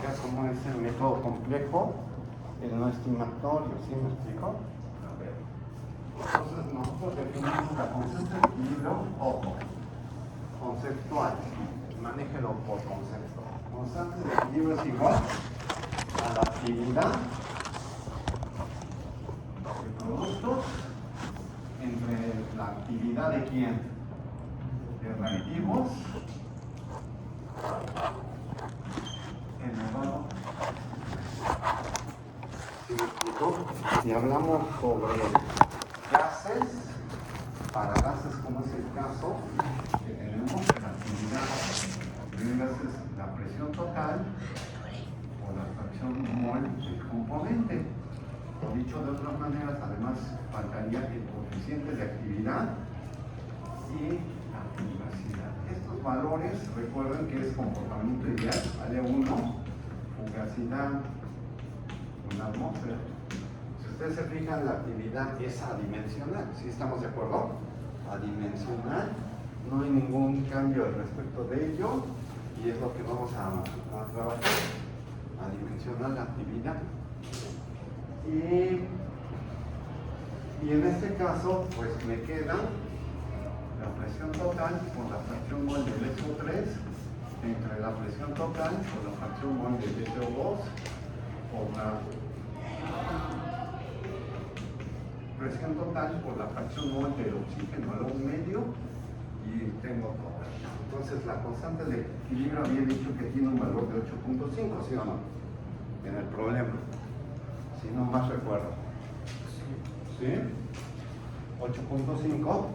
vea cómo es el método complejo, el no estimatorio, ¿sí me explico? A ver. Entonces nosotros definimos la constante de equilibrio conceptual. Manéjelo por concepto. Constante de equilibrio es igual a la actividad de productos entre la actividad de quién? De reactivos elevado. ¿Sí me explico? Si hablamos sobre gases, para gases como es el caso, que tenemos la actividad de gases, la presión total o la fracción mol del componente. O dicho de otras maneras, además faltaría el coeficiente de actividad y la fugacidad. Estos valores, recuerden que es comportamiento ideal, vale 1, fugacidad, una atmósfera. Si ustedes se fijan, la actividad es adimensional, ¿sí estamos de acuerdo? Adimensional, no hay ningún cambio al respecto de ello y es lo que vamos a trabajar. Adimensional la actividad. Y en este caso, pues me queda la presión total por la fracción mol del SO3 entre la presión total por la fracción mol del SO2 por la presión total por la fracción mol del oxígeno al 1 medio y tengo todo. Entonces la constante de equilibrio había dicho que tiene un valor de 8.5, ¿sí o no? En el problema, si no más recuerdo. ¿Sí? 8.5.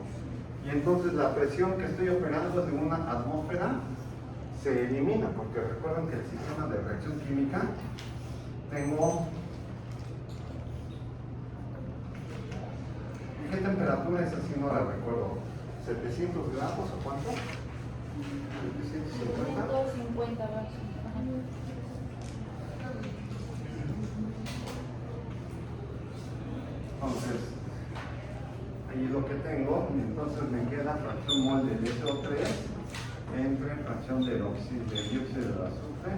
Y entonces la presión que estoy operando de una atmósfera se elimina, porque recuerden que el sistema de reacción química tengo... ¿Qué temperatura es así? No la recuerdo. ¿700 grados o cuánto? 750. 150 grados. Entonces, ahí lo que tengo, entonces me queda fracción mol del SO3 entre fracción del dióxido de azufre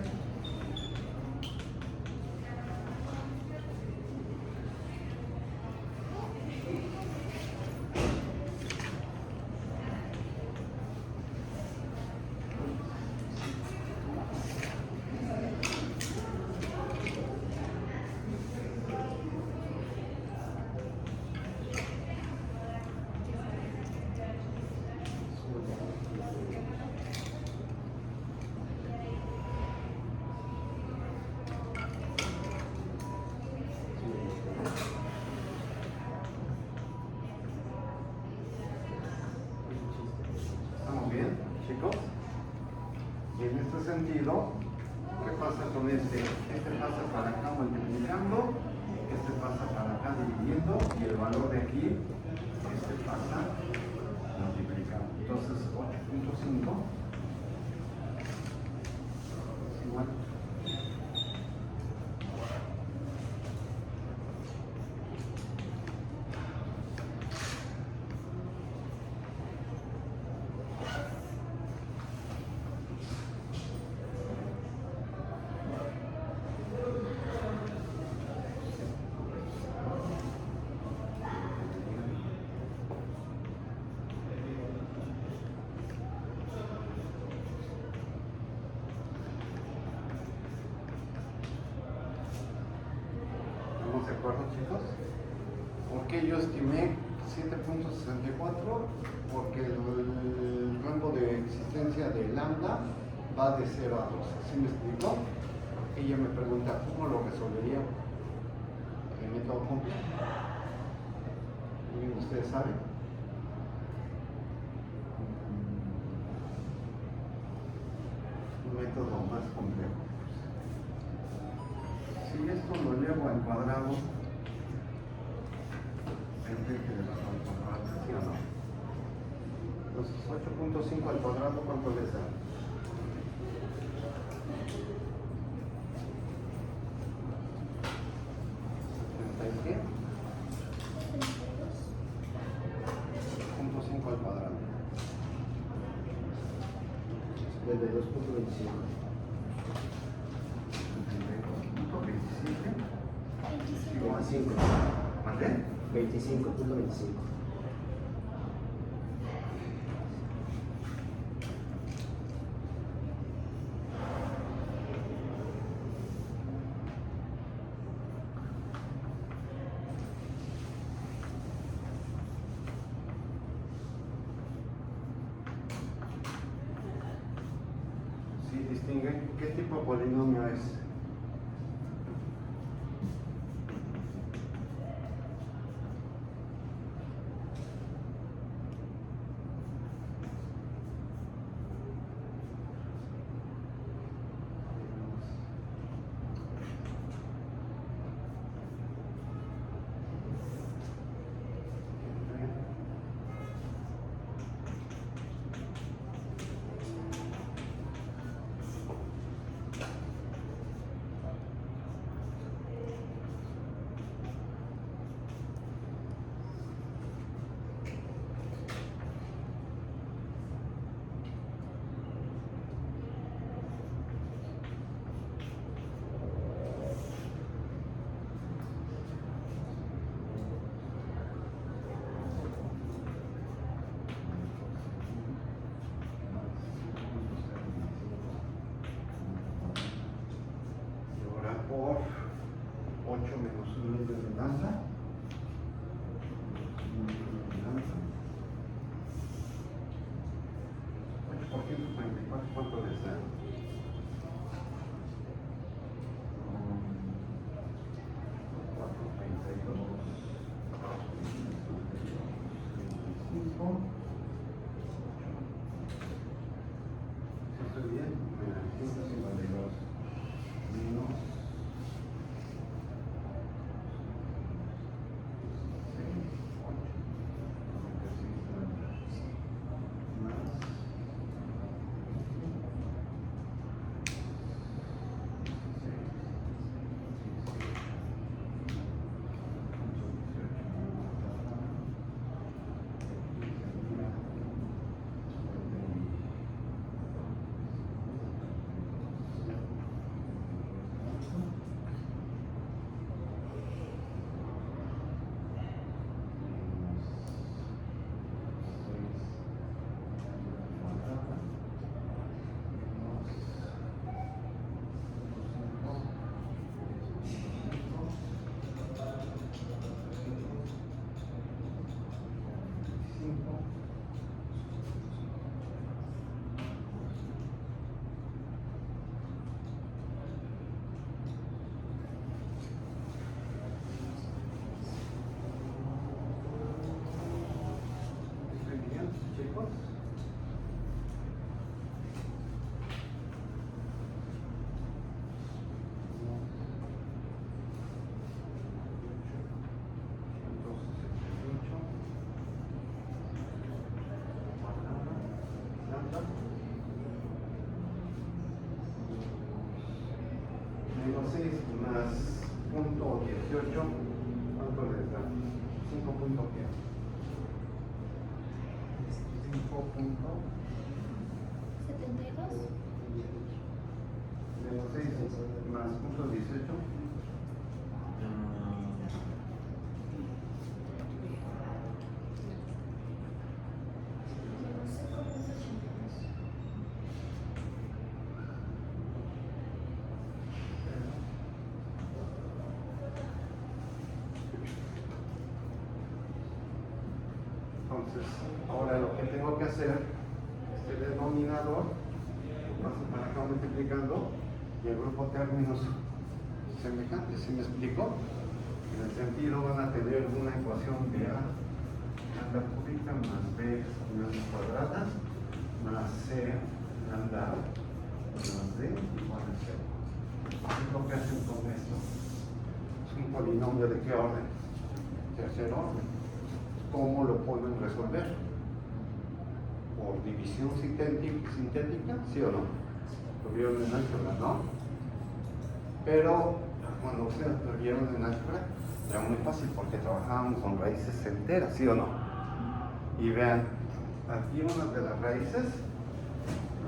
chicos. Y en este sentido, ¿qué pasa con este? Este pasa para acá multiplicando, este pasa para acá dividiendo y el valor de aquí, este pasa multiplicando. Entonces 8.5 es igual. ¿De acuerdo, chicos? ¿Por qué yo estimé 7.64? Porque el rango de existencia de lambda va de 0 a 12. ¿Sí me explicó? Ella me pregunta, ¿cómo lo resolvería el método complejo? Bien, ¿ustedes saben? Un método más complejo. Si esto lo llevo al cuadrado, enfrente de la cuadrada, ¿sí o no? Entonces 8.5 al cuadrado, ¿cuánto les da? ¿70 y qué? 8.5 al cuadrado. 52.25. 25. ¿Mandé? 25.25. Sí, distingue qué tipo de polinomio es. Por 8 menos 1 de venganza. 8 por 144, ¿cuánto les da? 432. 25. ¿Sí estoy bien? 152 menos 6 más punto 18, ¿cuánto les da? 5 punto qué? 5 punto 72. Menos 6 más punto 18. Entonces, ahora lo que tengo que hacer, este denominador, lo paso para acá multiplicando, y el grupo términos semejantes, ¿sí me explico? En el sentido van a tener una ecuación de A lambda cúbica más B lambda cuadrada más C lambda más D igual a 0. ¿Qué es lo que hacen con esto? Es un polinomio de qué orden? Tercer orden. ¿Cómo lo pueden resolver? ¿Por división sintética? ¿Sí o no? Lo vieron en álgebra, ¿no? Pero cuando ustedes lo vieron en álgebra, era muy fácil porque trabajábamos con raíces enteras, ¿sí o no? Y vean, aquí una de las raíces,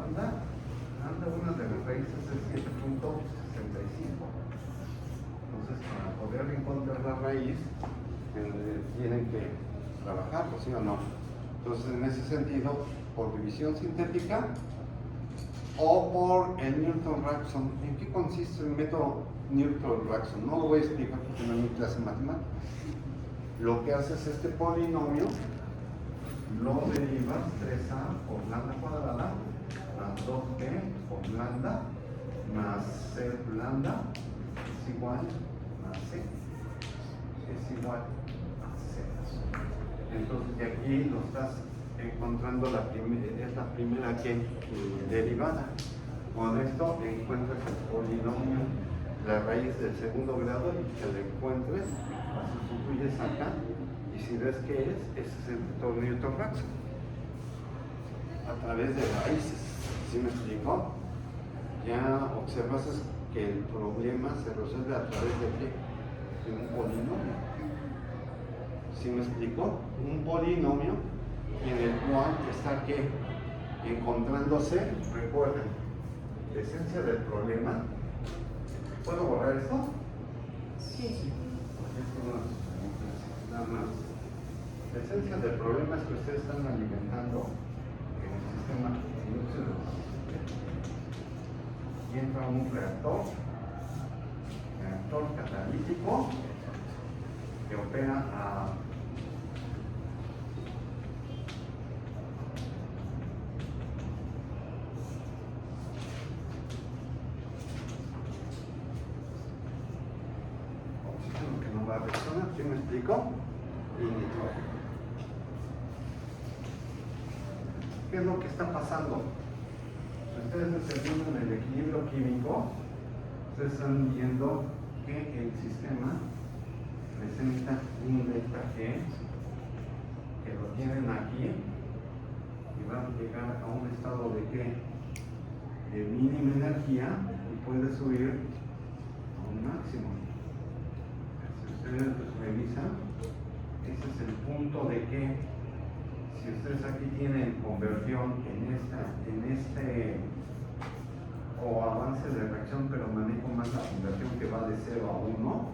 anda una de las raíces es 7.65. Entonces, para poder encontrar la raíz, tienen que trabajarlo, ¿sí o no? Entonces, en ese sentido, por división sintética o por el Newton-Raphson. ¿En qué consiste el método Newton-Raphson? No lo voy a explicar porque no es mi clase de matemáticas. Lo que haces este polinomio, lo derivas 3a por lambda cuadrada más 2b por lambda más c lambda es igual a c, es igual a c. Entonces de aquí lo estás encontrando, es la primera derivada. Con esto encuentras el polinomio, la raíz del segundo grado, y que lo encuentres, la sustituyes acá, y si ves qué es, ese es el método Newton-Raphson a través de raíces. ¿Sí me explico? Ya observas que el problema se resuelve a través de qué? De un polinomio. ¿Sí me explico? Un polinomio en el cual está ¿qué? Encontrándose, recuerden, la esencia del problema. ¿Puedo borrar esto? Sí. Nada más. La esencia del problema es que ustedes están alimentando el sistema y entra un reactor catalítico que opera a oxígeno que no va a reaccionar, ¿sí me explico? Y nitrógeno. ¿Qué es lo que está pasando? Ustedes determinan el equilibrio químico, ustedes están viendo que el sistema presenta un delta G, que lo tienen aquí, y van a llegar a un estado de ¿qué? De mínima energía, y puede subir a un máximo. Si ustedes revisan, ese es el punto de ¿qué? Si ustedes aquí tienen conversión en este o avance de reacción, pero manejo más la conversión que va de 0 a 1.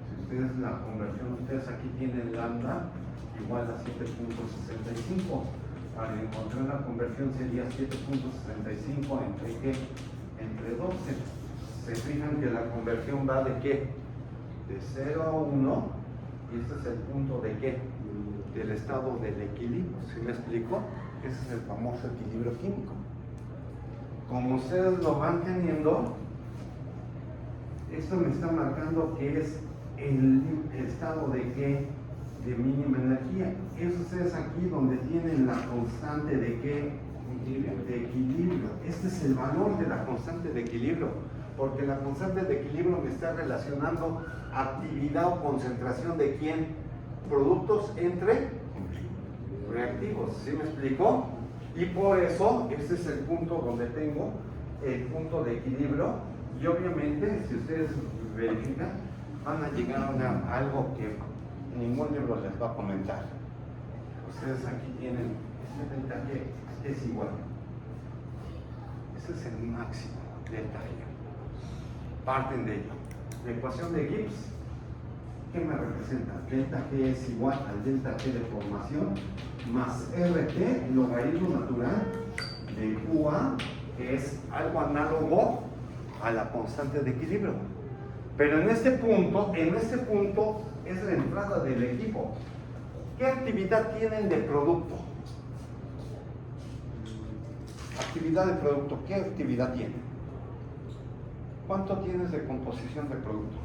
Si ustedes la conversión, ustedes aquí tienen lambda igual a 7.65. Para encontrar la conversión sería 7.65 entre ¿qué? Entre 12. Se fijan que la conversión va de ¿qué? De 0 a 1, y este es el punto de ¿qué? Del estado del equilibrio. ¿Sí me explico? Ese es el famoso equilibrio químico. Como ustedes lo van teniendo, esto me está marcando que es el estado de ¿qué? De mínima energía. Es ustedes aquí donde tienen la constante de ¿qué? De equilibrio. Este es el valor de la constante de equilibrio, porque la constante de equilibrio me está relacionando actividad o concentración de ¿quién? Productos entre reactivos. ¿Sí me explico? Y por eso, este es el punto donde tengo el punto de equilibrio, y obviamente, si ustedes verifican, van a llegar a algo que ningún libro les va a comentar. Ustedes aquí tienen este delta G, es igual. Este es el máximo delta G. Parten de ello. La ecuación de Gibbs, ¿qué me representa? Delta G es igual al delta G de formación más RT, logaritmo natural de QA, que es algo análogo a la constante de equilibrio. Pero en este punto es la entrada del equipo. ¿Qué actividad tienen de producto? Actividad de producto, ¿qué actividad tienen? ¿Cuánto tienes de composición de producto?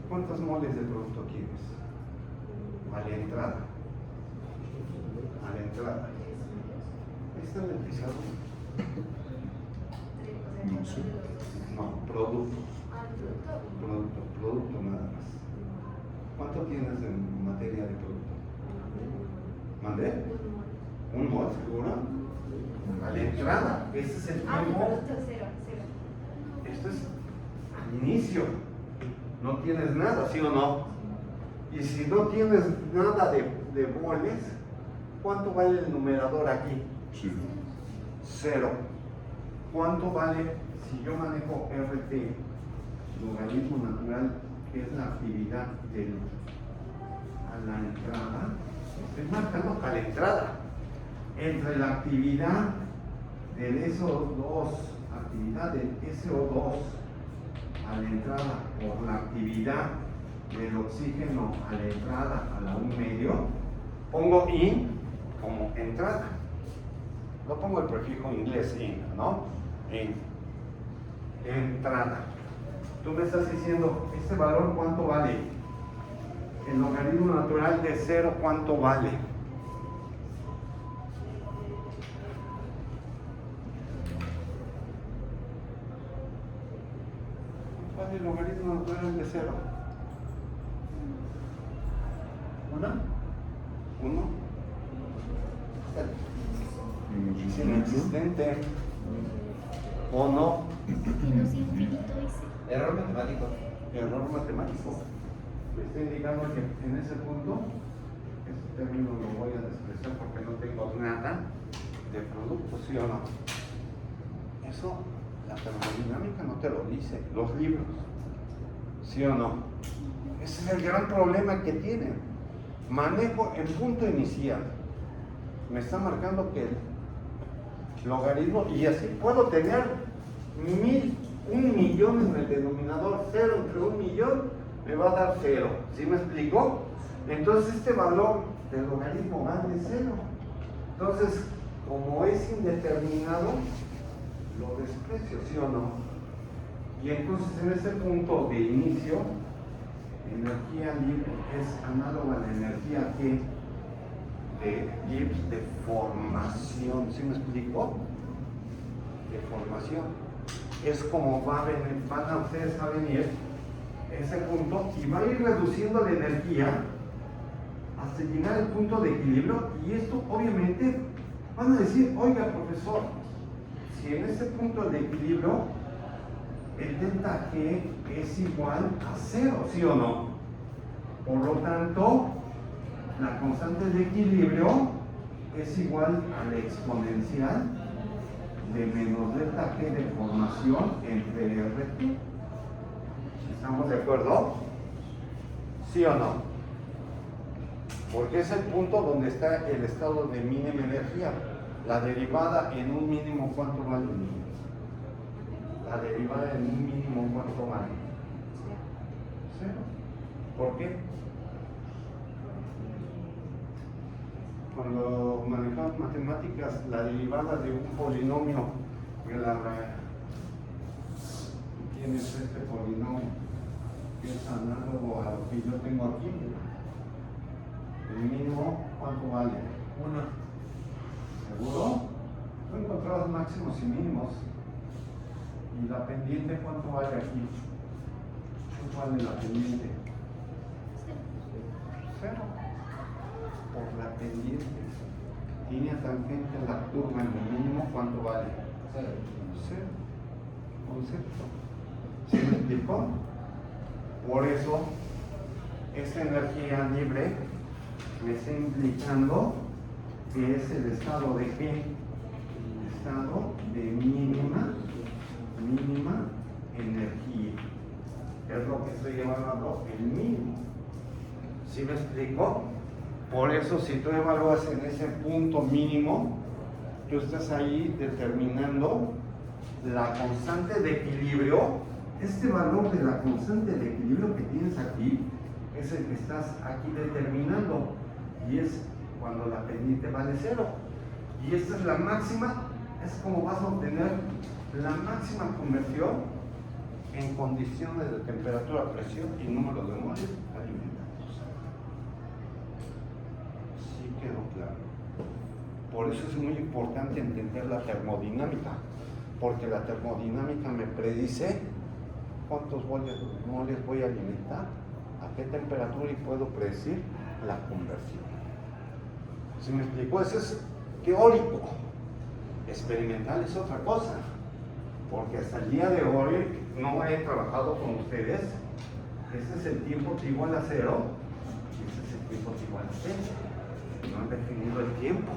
¿Cuántos moles de producto tienes? A la entrada. A la entrada. ¿Está en el pizarro? No, producto. Producto nada más. ¿Cuánto tienes en materia de producto? ¿Mandé? ¿Un mol seguro? A la entrada. Ese es el tiempo. Esto es al inicio. No tienes nada, ¿sí o no? Y si no tienes nada de moles, ¿cuánto vale el numerador aquí? Sí. 0. ¿Cuánto vale si yo manejo RT logaritmo natural, que es la actividad a la entrada, estoy marcando a la entrada, entre la actividad del SO2, actividad del SO2 a la entrada por la actividad del oxígeno a la entrada a la 1 medio, pongo in como entrada. No pongo el prefijo inglés in, ¿no? In. Entrada. Tú me estás diciendo, ¿este valor cuánto vale? El logaritmo natural de 0, ¿cuánto vale? ¿Cuál es el logaritmo natural de 0? ¿Uno? Es inexistente. ¿O no? Menos infinito dice. Error matemático. Error matemático. Me está indicando que en ese punto, este término lo voy a despreciar porque no tengo nada de producto, ¿sí o no? Eso, la termodinámica no te lo dice, los libros, ¿sí o no? Ese es el gran problema que tienen. Manejo el punto inicial. Me está marcando que el logaritmo, y así puedo tener 1 millón en el denominador, 0 entre 1 millón me va a dar 0. ¿Sí me explico? Entonces este valor del logaritmo vale 0. Entonces, como es indeterminado, lo desprecio, ¿sí o no? Y entonces en ese punto de inicio, energía libre es análoga a la energía que de Gibbs de formación. ¿Sí me explico? De formación. Es como van a ustedes a venir ese punto y va a ir reduciendo la energía hasta llegar al punto de equilibrio, y esto obviamente van a decir, oiga profesor, si en ese punto de equilibrio el delta G es igual a 0, ¿sí o no? Por lo tanto, la constante de equilibrio es igual a la exponencial de menos delta G de formación entre RT. ¿Estamos de acuerdo? ¿Sí o no? Porque es el punto donde está el estado de mínima energía. La derivada en un mínimo, ¿cuánto vale? La derivada en un mínimo, ¿cuánto vale? 0. ¿Por qué? Cuando manejamos matemáticas, la derivada de un polinomio, tienes este polinomio que es análogo a lo que yo tengo aquí. El mínimo, ¿cuánto vale? 1. ¿Seguro? Tú encontrabas máximos y mínimos. ¿Y la pendiente cuánto vale aquí? ¿Cuánto vale la pendiente? 0. Por la pendiente. Línea tangente a la curva en el mínimo, ¿cuánto vale? 0. Concepto. ¿Sí me explicó? Por eso, esta energía libre me está implicando que es el estado de qué? El estado de mínima energía. Es lo que estoy llamando el mínimo. ¿Sí me explico? Por eso, si tú evalúas en ese punto mínimo, tú estás ahí determinando la constante de equilibrio. Este valor de la constante de equilibrio que tienes aquí es el que estás aquí determinando, y es cuando la pendiente vale 0. Y esta es la máxima, es como vas a obtener la máxima conversión en condiciones de temperatura, presión y número de moles alimentados. Sí quedó claro. Por eso es muy importante entender la termodinámica, porque la termodinámica me predice cuántos moles voy a alimentar, a qué temperatura, y puedo predecir la conversión. ¿Sí me explico? Eso es teórico. Experimental es otra cosa, porque hasta el día de hoy no he trabajado con ustedes. Este es el tiempo T igual a 0 y este es el tiempo T igual a 0. No han definido el tiempo.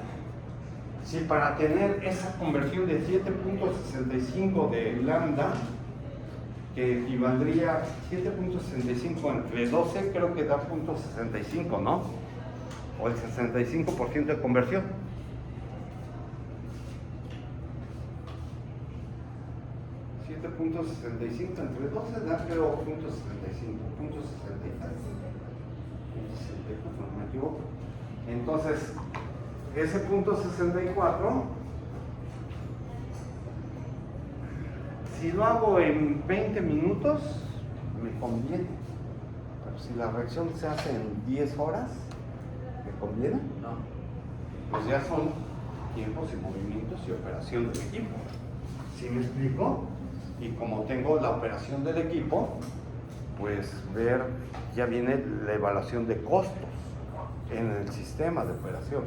Si para tener esa conversión de 7.65 de lambda que equivaldría 7.65 entre 12, creo que da 0.65, ¿no? O el 65% de conversión. .65 entre 12 da creo 0.65, 0.60 no me equivoco. Entonces, ese 0.64, si lo hago en 20 minutos, me conviene. Pero si la reacción se hace en 10 horas, ¿me conviene? No. Pues ya son tiempos y movimientos y operación del equipo. ¿Sí me explico? Y como tengo la operación del equipo, pues ver, ya viene la evaluación de costos en el sistema de operación.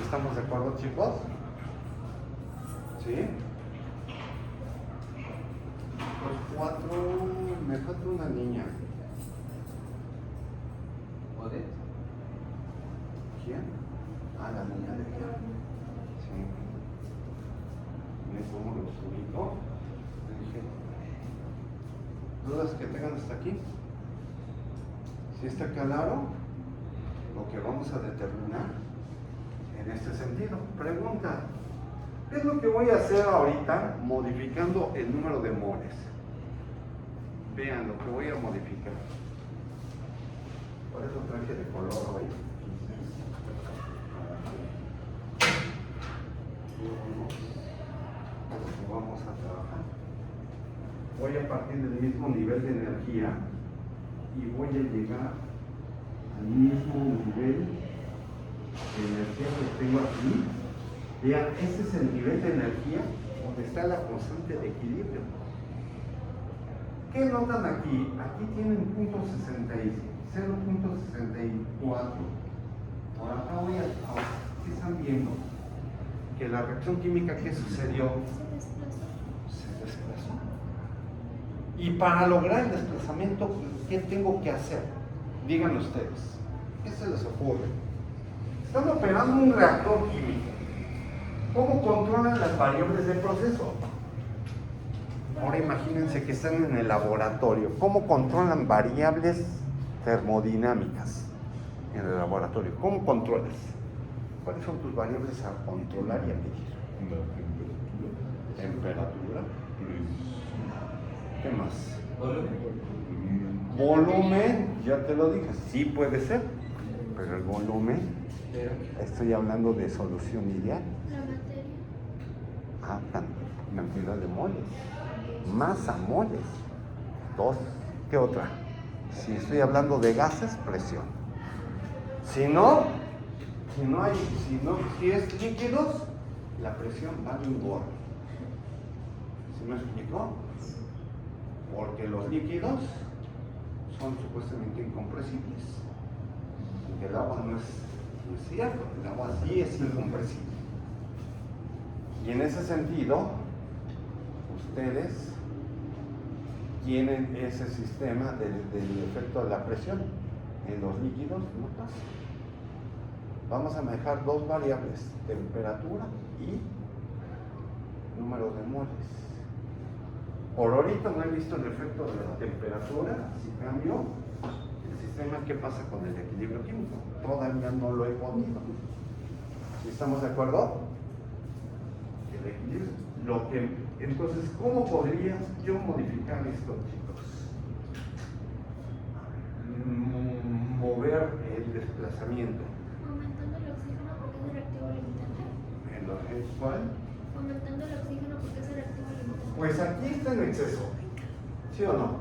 ¿Estamos de acuerdo, chicos? ¿Sí? Pues 4, me falta una niña. ¿Odette? ¿Quién? Ah, la niña de quién. Sí. ¿Me cómo los ubico? ¿Dudas que tengan hasta aquí? Si está claro lo que vamos a determinar en este sentido. Pregunta: ¿qué es lo que voy a hacer ahorita modificando el número de moles? Vean lo que voy a modificar. Por eso traje de color hoy. Vamos a trabajar. Voy a partir del mismo nivel de energía y voy a llegar al mismo nivel de energía que tengo aquí. Vean, ese es el nivel de energía donde está la constante de equilibrio. ¿Qué notan aquí? Aquí tienen .60, 0.64. Por acá voy a... ¿Qué están viendo? Que la reacción química, ¿qué sucedió? Se desplazó. Y para lograr el desplazamiento, ¿qué tengo que hacer? Díganme ustedes. ¿Qué se les ocurre? Están operando un reactor químico. ¿Cómo controlan las variables del proceso? Ahora imagínense que están en el laboratorio. ¿Cómo controlan variables termodinámicas en el laboratorio? ¿Cómo controlas? ¿Cuáles son tus variables a controlar y a medir? Temperatura. ¿Qué más? Volumen, ya te lo dije, sí puede ser, pero el volumen, estoy hablando de solución ideal. La materia. Ah, cantidad de moles, masa moles. 2, ¿qué otra? Si estoy hablando de gases, presión. Si es líquidos, la presión vale un gorro. ¿Sí me explicó? Porque los líquidos son supuestamente incompresibles. Y el agua no es cierto, el agua sí es incompresible. Y en ese sentido, ustedes tienen ese sistema del efecto de la presión. En los líquidos no pasa. Vamos a manejar dos variables, temperatura y número de moles. Por ahorita no he visto el efecto de la temperatura. Si cambio el sistema, ¿qué pasa con el equilibrio químico? Todavía no lo he podido. ¿Sí estamos de acuerdo? El equilibrio. Entonces, ¿cómo podría yo modificar esto, chicos? Mover el desplazamiento. Aumentando el oxígeno porque es reactivo limitante. ¿Cuál? Aumentando el oxígeno porque es reactivo limitante. Pues aquí está en exceso, ¿sí o no?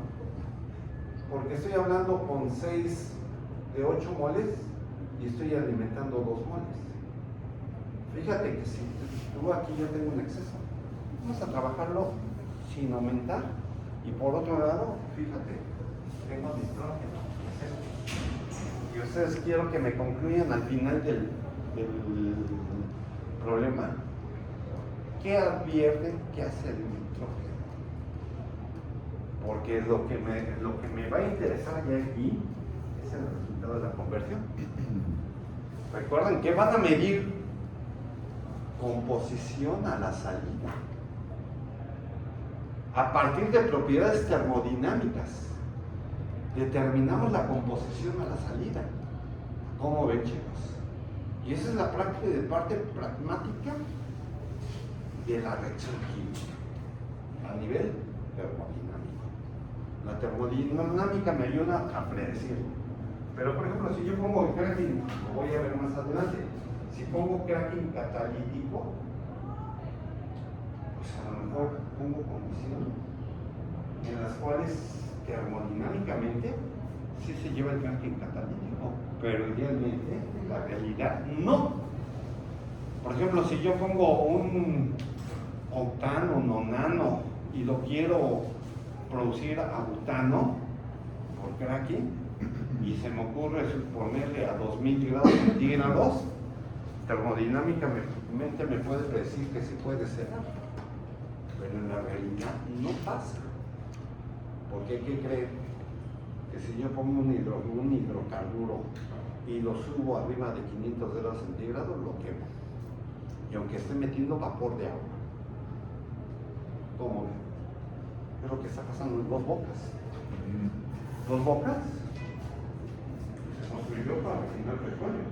Porque estoy hablando con 6 de 8 moles y estoy alimentando 2 moles. Fíjate que si tú aquí ya tengo un exceso, vamos a trabajarlo sin aumentar. Y por otro lado, fíjate, tengo nitrógeno. Y ustedes quiero que me concluyan al final del problema. ¿Qué advierten que hace el nitrógeno? Porque lo que me va a interesar ya aquí es el resultado de la conversión. Recuerden que van a medir composición a la salida. A partir de propiedades termodinámicas, determinamos la composición a la salida. ¿Cómo ven, chicos? Y esa es la parte pragmática de la reacción química a nivel termodinámico. La termodinámica me ayuda a predecir. Pero, por ejemplo, si yo pongo cracking, lo voy a ver más adelante, si pongo cracking catalítico, pues a lo mejor pongo condiciones en las cuales termodinámicamente sí se lleva el cracking catalítico, pero idealmente en la realidad no. Por ejemplo, si yo pongo un octano, nonano y lo quiero producir a butano por cracking y se me ocurre ponerle a 2000 grados centígrados, termodinámicamente me puede decir que sí puede ser, pero en la realidad no pasa. Porque hay que creer que si yo pongo un hidrocarburo y lo subo arriba de 500 grados centígrados, lo quemo. Y aunque esté metiendo vapor de agua. ¿Cómo ven? Es lo que está pasando en Dos Bocas. Dos Bocas se construyó para refinar petróleo.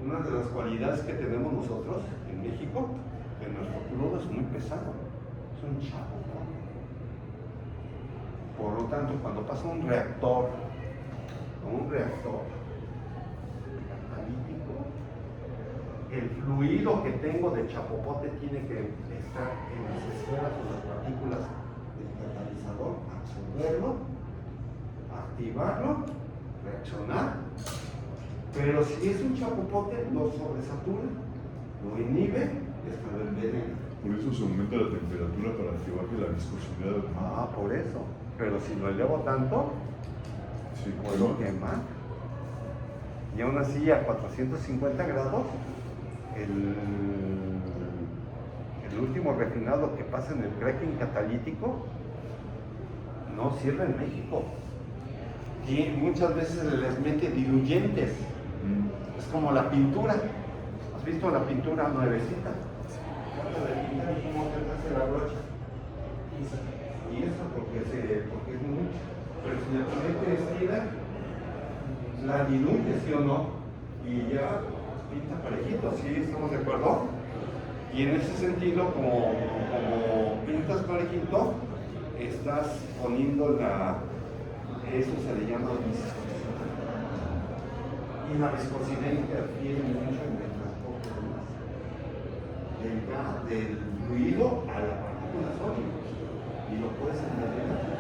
Una de las cualidades que tenemos nosotros en México, que nuestro crudo es muy pesado, es un chapo, ¿no? Por lo tanto, cuando pasa un reactor catalítico, el fluido que tengo de chapopote tiene que estar en las esferas o las partículas del catalizador, absorberlo, activarlo, reaccionar. Pero si es un chapopote, lo sobresatura, lo inhibe y hasta lo envenena. Por eso se aumenta la temperatura para que baje la viscosidad. Ah, por eso. Pero si lo elevo tanto, Sí, puedo quemar. Y aún así a 450 grados, el último refinado que pasa en el cracking catalítico no sirve en México. Y muchas veces les mete diluyentes. Es como la pintura. ¿Has visto la pintura nuevecita? Trata de pintar y cómo te hace la brocha. Y eso porque es muy... Pero si le pones estira, la diluye, ¿sí o no? Y ya pinta parejito, ¿sí? ¿Estamos de acuerdo? Y en ese sentido, como pintas parejito, estás poniendo eso se le llama viscosidad. Y la viscosidad interfiere mucho en el transporte del fluido a la partícula sólida. Y lo puedes envenenar.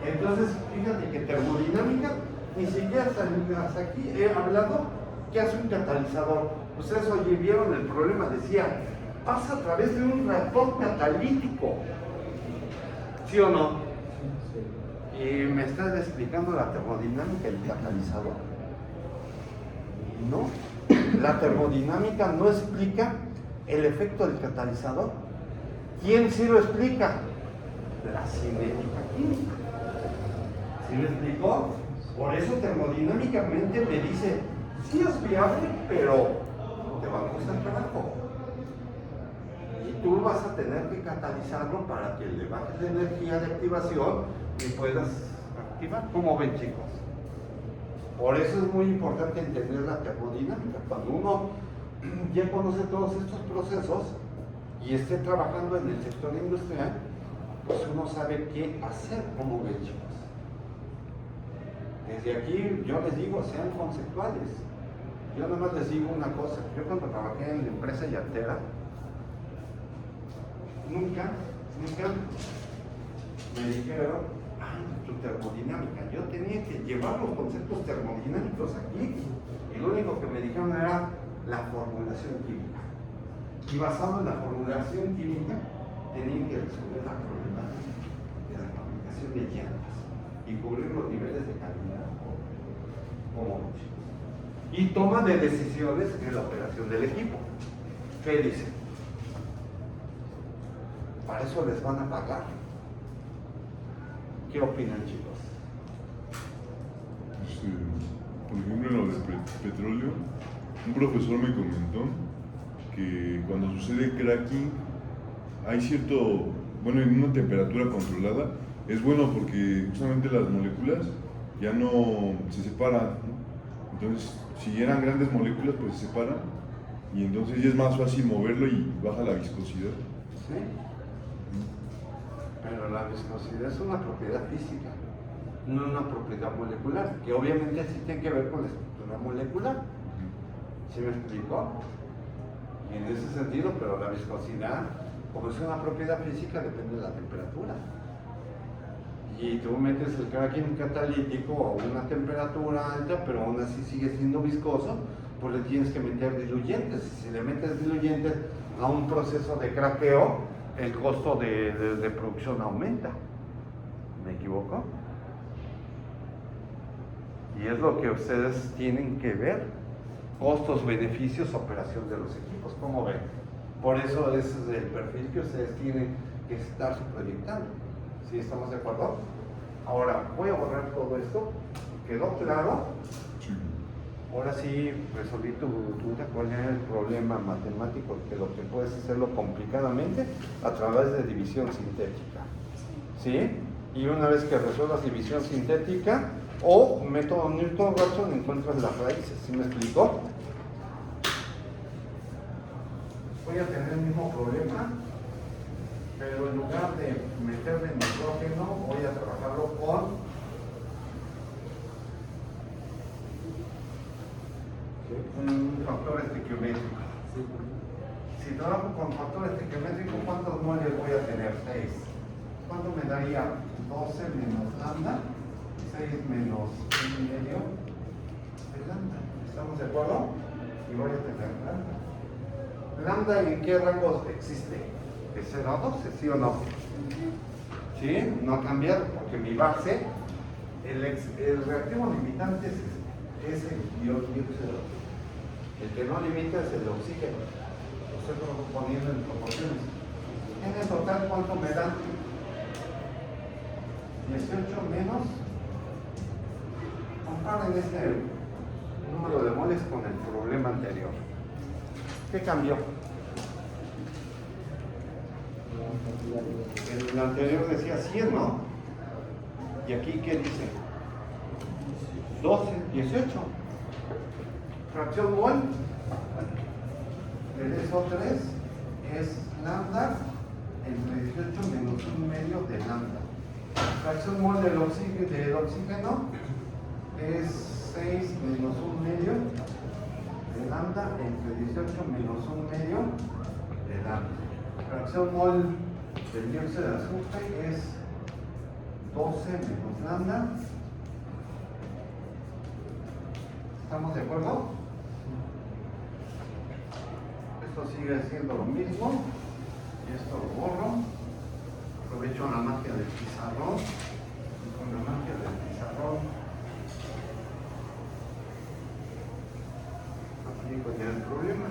Entonces, fíjate que termodinámica, ni siquiera hasta aquí he hablado que hace un catalizador. Ustedes hoy vieron el problema, decía, pasa a través de un reactor catalítico. ¿Sí o no? Y me estás explicando la termodinámica del catalizador. No, la termodinámica no explica el efecto del catalizador. ¿Quién sí lo explica? La cinética química. ¿Sí me explicó? Por eso termodinámicamente me dice, sí es viable, pero te va a costar trabajo. Y tú vas a tener que catalizarlo para que le bajes la energía de activación y puedas activar. ¿Cómo ven, chicos? Por eso es muy importante entender la termodinámica. Cuando uno ya conoce todos estos procesos y esté trabajando en el sector industrial, pues uno sabe qué hacer. ¿Cómo ven, chicos? Desde aquí yo les digo, sean conceptuales. Yo nada más les digo una cosa. Yo cuando trabajé en la empresa llantera, nunca me dijeron, tu termodinámica. Yo tenía que llevar los conceptos termodinámicos aquí y lo único que me dijeron era la formulación química. Y basado en la formulación química, tenían que resolver la problemática de la fabricación de llantas y cubrir los niveles de calidad como y toma de decisiones en la operación del equipo. ¿Qué dicen? Para eso les van a pagar. ¿Qué opinan, chicos? Por ejemplo, en lo de petróleo, un profesor me comentó que cuando sucede cracking hay cierto bueno, en una temperatura controlada, es bueno porque justamente las moléculas ya no se separan, ¿no? Entonces, si eran grandes moléculas, pues se separan y entonces ya es más fácil moverlo y baja la viscosidad. ¿Sí? Pero la viscosidad es una propiedad física, no una propiedad molecular, que obviamente sí tiene que ver con la estructura molecular. ¿Sí me explico? Y en ese sentido, pero la viscosidad, como es una propiedad física, depende de la temperatura. Y tú metes el cracking catalítico a una temperatura alta, pero aún así sigue siendo viscoso, pues le tienes que meter diluyentes. Si le metes diluyentes a un proceso de craqueo, el costo de producción aumenta. ¿Me equivoco? Y es lo que ustedes tienen que ver. Costos, beneficios, operación de los equipos. ¿Cómo ven? Por eso ese es el perfil que ustedes tienen que estar proyectando. ¿Sí estamos de acuerdo? Ahora, voy a borrar todo esto. ¿Quedó claro? Sí. Ahora sí resolví tu duda, cuál era el problema matemático, que lo que puedes hacerlo complicadamente a través de división sintética. ¿Sí? Y una vez que resuelvas división sintética o método Newton-Raphson, encuentras las raíces. ¿Sí me explico? Voy a tener el mismo problema, pero en lugar de meterle nitrógeno, voy a trabajarlo con un factor estequiométrico. Si trabajo con factor estequiométrico, ¿cuántos moles voy a tener? 6. ¿Cuánto me daría? 12 menos lambda, 6 menos 1 medio de lambda. ¿Estamos de acuerdo? Y voy a tener lambda. ¿Lambda en qué rango existe? ¿De 0 a 12? ¿Sí o no? ¿Sí? No ha cambiado, porque mi base, el reactivo limitante es el dióxido. El que no limita es el oxígeno. Lo estoy poniendo en proporciones. En total, ¿cuánto me dan? 18 menos. Comparen este número de moles con el problema anterior. ¿Qué cambió? El anterior decía 100, ¿no? ¿Y aquí qué dice? 12, 18. Fracción mol del SO3 es lambda entre 18 menos 1 medio de lambda. Fracción mol del oxígeno es 6 menos 1 medio de lambda entre 18 menos 1 medio de lambda. Fracción mol del dióxido de azufre es 12 menos lambda. ¿Estamos de acuerdo? Esto sigue siendo lo mismo. Y esto lo borro. Aprovecho la magia del pizarrón. Y con la magia del pizarrón aplico ya el problema.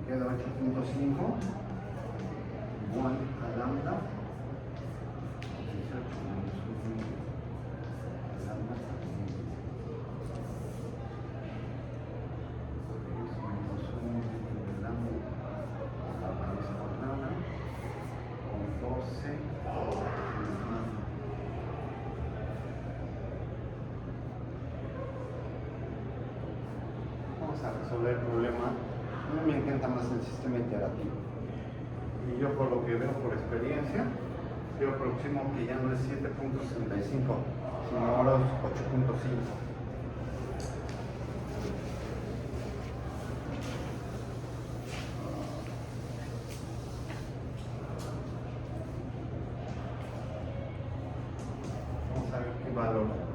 Queda 8.5 igual a lambda 18 menos 1 lambda menos 1 de lambda la raíz cuadrada con 12 vamos a resolver el problema. A mí me encanta más el sistema interactivo. Y yo por lo que veo por experiencia, Yo aproximo que ya no es 7.65, sino ahora es 8.5. Vamos a ver qué valor.